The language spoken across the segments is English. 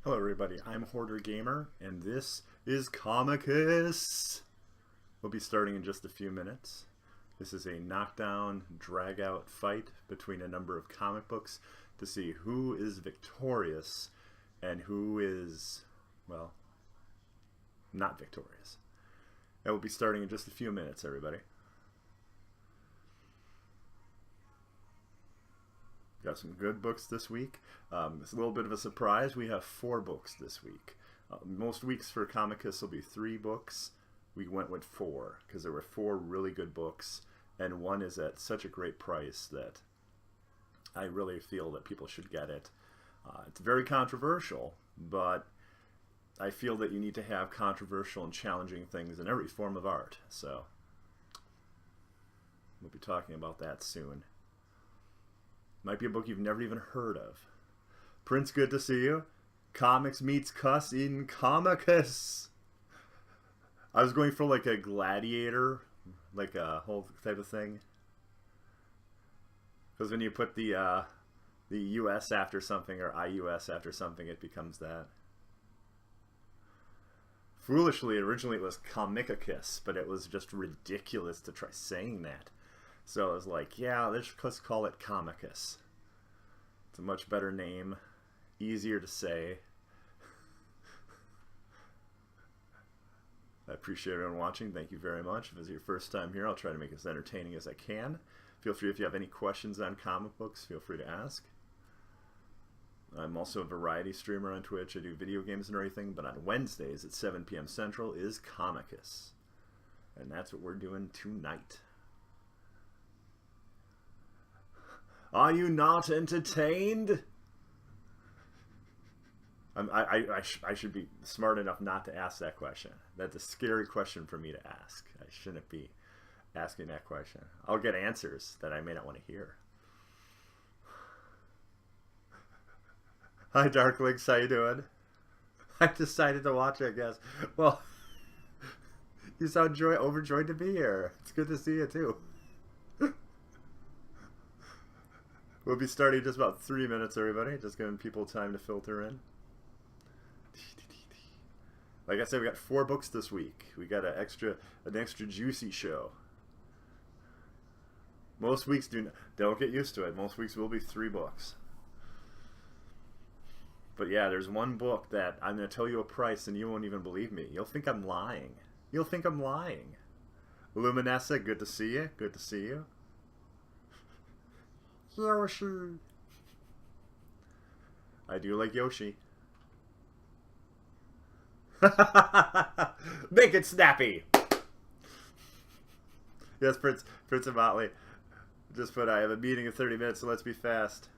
Hello everybody, I'm Hoarder Gamer, and this is Comicus. We'll be starting in just a few minutes. This is a knockdown, drag-out fight between a number of comic books to see who is victorious and who is, well, not victorious. And we'll be starting in just a few minutes, everybody. Got some good books this week. It's a little bit of a surprise. We have 4 books this week. Most weeks for Comicus will be 3 books. We went with 4 because there were 4 really good books, and one is at such a great price that I really feel that people should get it. It's very controversial, but I feel that you need to have controversial and challenging things in every form of art. So we'll be talking about that soon. Might be a book you've never even heard of. Prince, good to see you. Comics meets cuss in Comicus. I was going for like a gladiator, like a whole type of thing. Because when you put the US after something or IUS after something, it becomes that. Foolishly, originally it was Comicus, but it was just ridiculous to try saying that. So I was like, yeah, let's call it Comicus. It's a much better name, easier to say. I appreciate everyone watching. Thank you very much. If it's your first time here, I'll try to make it as entertaining as I can. Feel free, if you have any questions on comic books, feel free to ask. I'm also a variety streamer on Twitch. I do video games and everything, but on Wednesdays at 7 p.m. Central is Comicus. And that's what we're doing tonight. Are you not entertained? I should be smart enough not to ask that question. That's a scary question for me to ask. I shouldn't be asking that question. I'll get answers that I may not want to hear. Hi, Darklings. How you doing? I decided to watch it, I guess. Well, you sound overjoyed to be here. It's good to see you, too. We'll be starting in just about 3 minutes, everybody. Just giving people time to filter in. Like I said, we got 4 books this week. We got an extra juicy show. Most weeks don't get used to it. Most weeks will be 3 books. But yeah, there's one book that I'm going to tell you a price and you won't even believe me. You'll think I'm lying. You'll think I'm lying. Luminessa, good to see you. Good to see you. Yoshi. I do like Yoshi. Make it snappy. Yes, Prince of Motley. Just put, I have a meeting in 30 minutes, so let's be fast.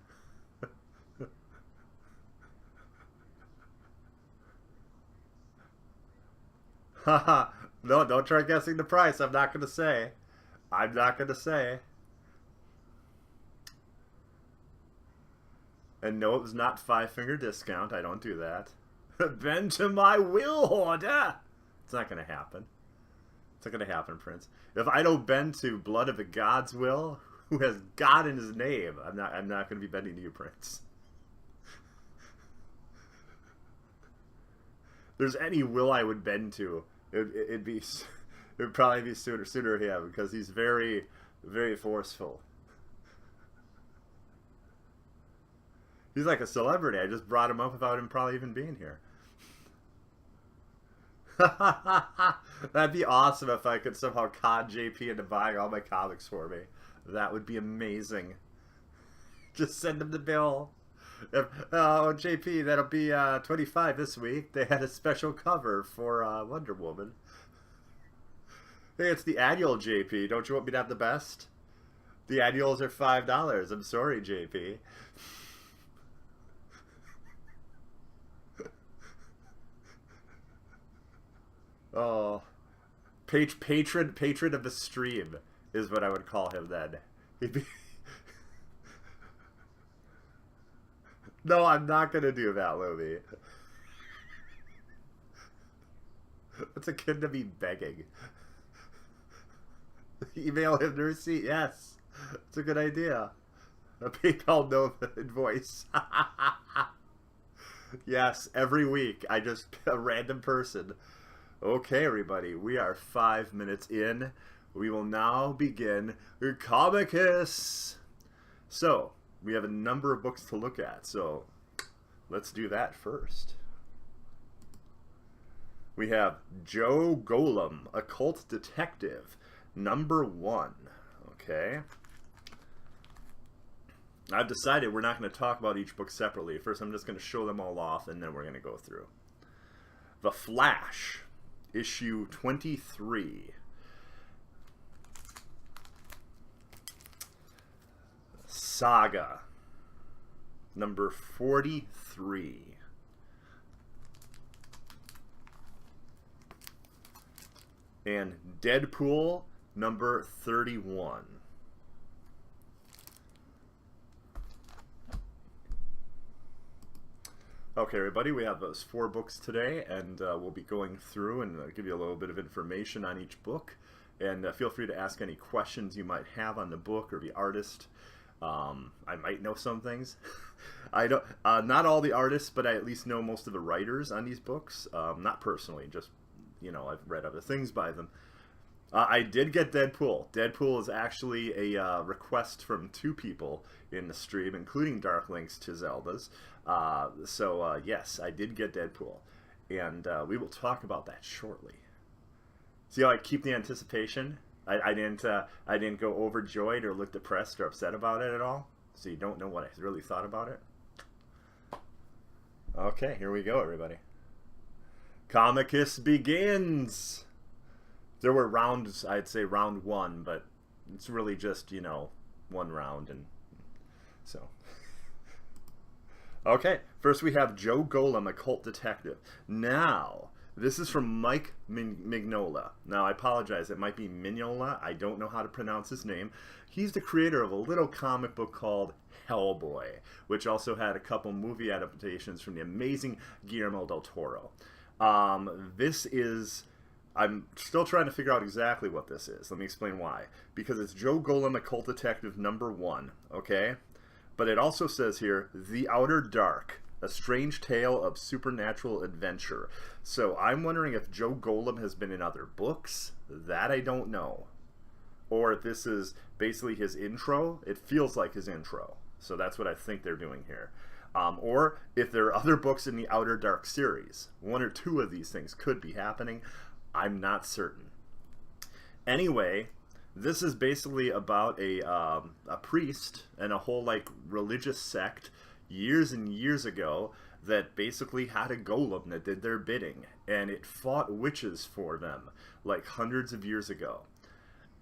Haha. No, don't try guessing the price. I'm not going to say. I'm not going to say. And no, it was not 5-finger discount. I don't do that. Bend to my will, Hoarder! It's not going to happen. It's not going to happen, Prince. If I don't bend to blood of the God's will, who has God in his name, I'm not going to be bending to you, Prince. If there's any will I would bend to, it would probably be sooner him, because he's very, very forceful. He's like a celebrity. I just brought him up without him probably even being here. That'd be awesome if I could somehow con JP into buying all my comics for me. That would be amazing. Just send him the bill. Oh, JP, that'll be 25 this week. They had a special cover for Wonder Woman. Hey, it's the annual, JP. Don't you want me to have the best? The annuals are $5. I'm sorry, JP. Oh, patron of the stream is what I would call him then. He'd be... No, I'm not gonna do that, Lumi. What's akin to me begging? Email him the receipt. Yes, it's a good idea. A PayPal no invoice. Yes, every week I just a random person. Okay, everybody, we are 5 minutes in. We will now begin Comicus. So, we have a number of books to look at, so let's do that first. We have Joe Golem, Occult Detective, #1. Okay. I've decided we're not going to talk about each book separately. First, I'm just going to show them all off, and then we're going to go through. The Flash, issue 23. Saga, number 43. And Deadpool, number 31. Okay, everybody, we have those 4 books today, and we'll be going through and give you a little bit of information on each book. And feel free to ask any questions you might have on the book or the artist. I might know some things. I don't, not all the artists, but I at least know most of the writers on these books. Not personally, just, you know, I've read other things by them. I did get Deadpool. Deadpool is actually a request from 2 people in the stream, including Dark Links to Zelda's. Yes, I did get Deadpool, and we will talk about that shortly. See how I keep the anticipation? I didn't go overjoyed or look depressed or upset about it at all. So you don't know what I really thought about it. Okay, here we go, everybody. Comicus begins. There were rounds, I'd say round 1, but it's really just, you know, 1 round, and so. Okay, first we have Joe Golem, Occult Detective. Now, this is from Mike Mignola. Now, I apologize, it might be Mignola. I don't know how to pronounce his name. He's the creator of a little comic book called Hellboy, which also had a couple movie adaptations from the amazing Guillermo del Toro. This is... I'm still trying to figure out exactly what this is. Let me explain why. Because it's Joe Golem, Occult Detective #1, okay? But it also says here, The Outer Dark, a strange tale of supernatural adventure. So I'm wondering if Joe Golem has been in other books. That I don't know. Or if this is basically his intro. It feels like his intro. So that's what I think they're doing here. Or if there are other books in the Outer Dark series. 1 or 2 of these things could be happening. I'm not certain. Anyway, this is basically about a priest and a whole like religious sect years and years ago that basically had a golem that did their bidding, and it fought witches for them like hundreds of years ago.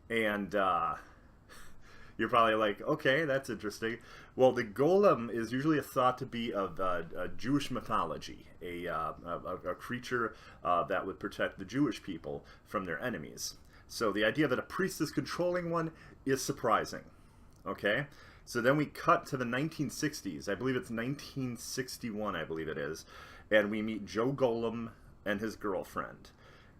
And you're probably like, okay, that's interesting. Well, the golem is usually thought to be of Jewish mythology, a creature that would protect the Jewish people from their enemies. So the idea that a priest is controlling one is surprising. Okay? So then we cut to the 1960s. I believe it's 1961, I believe it is. And we meet Joe Golem and his girlfriend.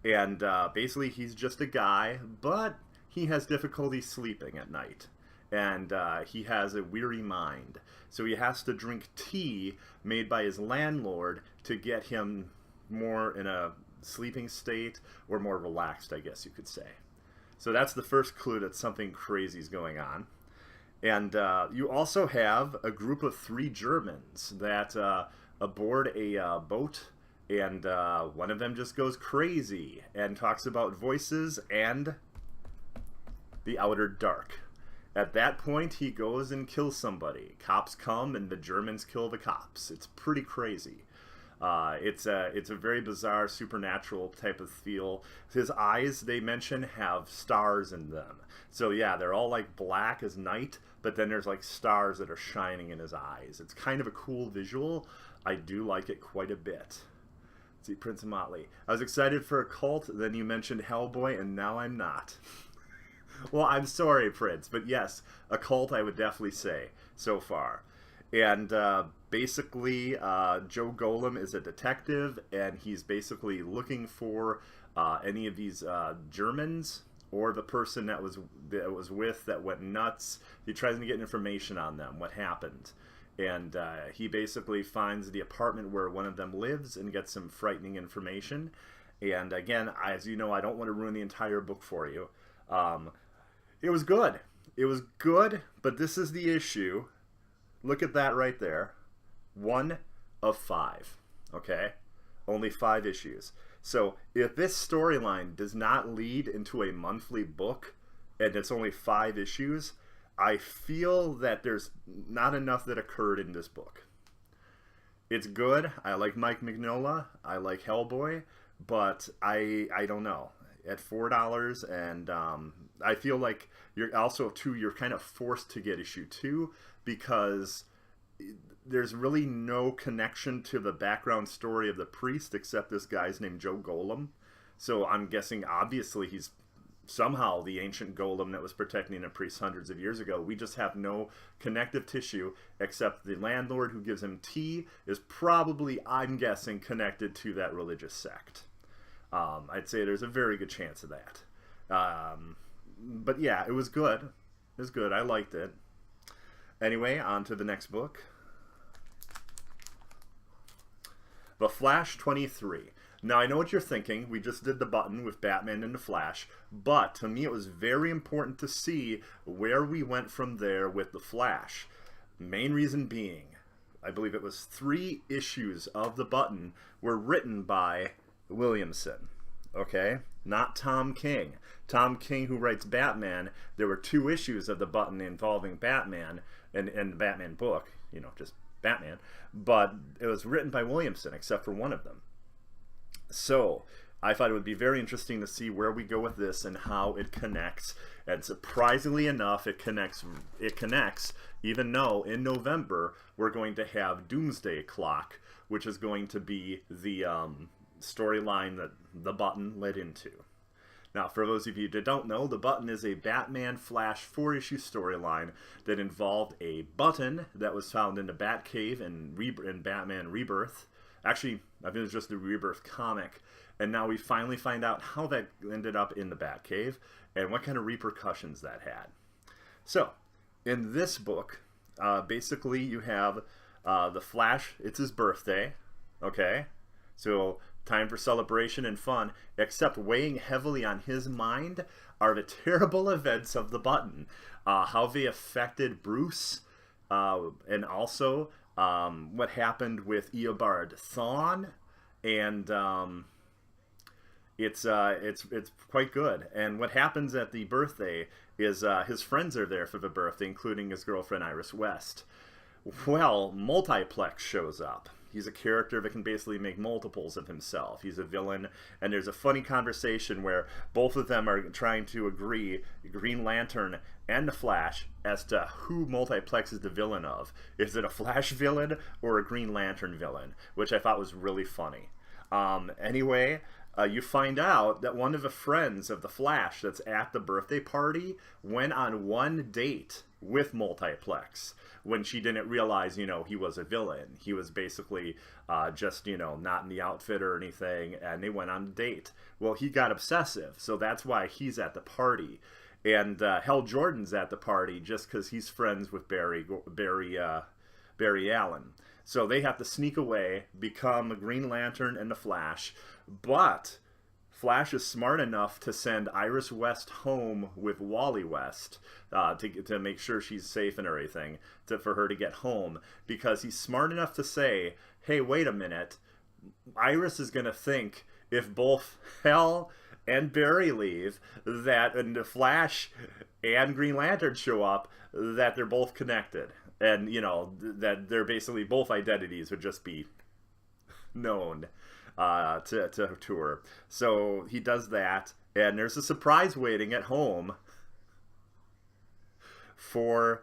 And basically he's just a guy, but he has difficulty sleeping at night. And he has a weary mind. So he has to drink tea made by his landlord to get him more in a sleeping state, or more relaxed, I guess you could say. So that's the first clue that something crazy is going on. And you also have a group of 3 Germans that aboard a boat, and one of them just goes crazy and talks about voices and the outer dark. At that point, he goes and kills somebody. Cops come, and the Germans kill the cops. It's pretty crazy. It's a very bizarre, supernatural type of feel. His eyes, they mention, have stars in them. So yeah, they're all like black as night, but then there's like stars that are shining in his eyes. It's kind of a cool visual. I do like it quite a bit. Let's see, Prince of Motley. I was excited for Occult, then you mentioned Hellboy, and now I'm not. Well, I'm sorry, Prince, but yes, Occult I would definitely say so far. And basically, Joe Golem is a detective, and he's basically looking for any of these Germans or the person that was with that went nuts. He tries to get information on them, what happened. and he basically finds the apartment where one of them lives and gets some frightening information. And again, as you know, I don't want to ruin the entire book for you. It was good. It was good, but this is the issue. Look at that right there. 1 of 5. Okay? Only 5 issues. So if this storyline does not lead into a monthly book, and it's only 5 issues, I feel that there's not enough that occurred in this book. It's good. I like Mike Mignola. I like Hellboy. But I don't know. At $4, and I feel like you're also, too, you're kind of forced to get issue 2 because there's really no connection to the background story of the priest except this guy's named Joe Golem. So I'm guessing, obviously, he's somehow the ancient golem that was protecting a priest hundreds of years ago. We just have no connective tissue except the landlord who gives him tea is probably, I'm guessing, connected to that religious sect. I'd say there's a very good chance of that. But yeah, it was good. It was good. I liked it. Anyway, on to the next book. The Flash 23. Now, I know what you're thinking. We just did the button with Batman and the Flash, but to me it was very important to see where we went from there with the Flash. Main reason being, I believe it was 3 issues of the button were written by Williamson. Okay? Not Tom King. Tom King, who writes Batman, there were 2 issues of the button involving Batman and the Batman book, you know, just Batman, but it was written by Williamson except for one of them. So I thought it would be very interesting to see where we go with this and how it connects. And surprisingly enough, it connects even though in November we're going to have Doomsday Clock, which is going to be the storyline that the button led into. Now, for those of you that don't know, the button is a Batman Flash 4-issue storyline that involved a button that was found in the Batcave in Batman Rebirth. Actually, I think it was just the Rebirth comic, and now we finally find out how that ended up in the Batcave and what kind of repercussions that had. So, in this book, basically you have the Flash. It's his birthday, okay? So, time for celebration and fun, except weighing heavily on his mind are the terrible events of the button. How they affected Bruce, and also what happened with Eobard Thawne, and it's quite good. And what happens at the birthday is his friends are there for the birthday, including his girlfriend Iris West. Well, Multiplex shows up. He's a character that can basically make multiples of himself. He's a villain, and there's a funny conversation where both of them are trying to agree, Green Lantern and the Flash, as to who Multiplex is the villain of. Is it a Flash villain or a Green Lantern villain? Which I thought was really funny. Anyway, you find out that one of the friends of the Flash that's at the birthday party went on one date with Multiplex when she didn't realize, you know, he was a villain. He was basically just, you know, not in the outfit or anything, and they went on a date. Well, he got obsessive, so that's why he's at the party. And Hal Jordan's at the party just because he's friends with Barry Allen. So they have to sneak away, become a Green Lantern and the Flash, but Flash is smart enough to send Iris West home with Wally West to make sure she's safe and everything, for her to get home, because he's smart enough to say, hey, wait a minute, Iris is going to think if both Hal and Barry leave, that and the Flash and Green Lantern show up, that they're both connected. And, you know, that they're basically both identities would just be known to her. So he does that, and there's a surprise waiting at home for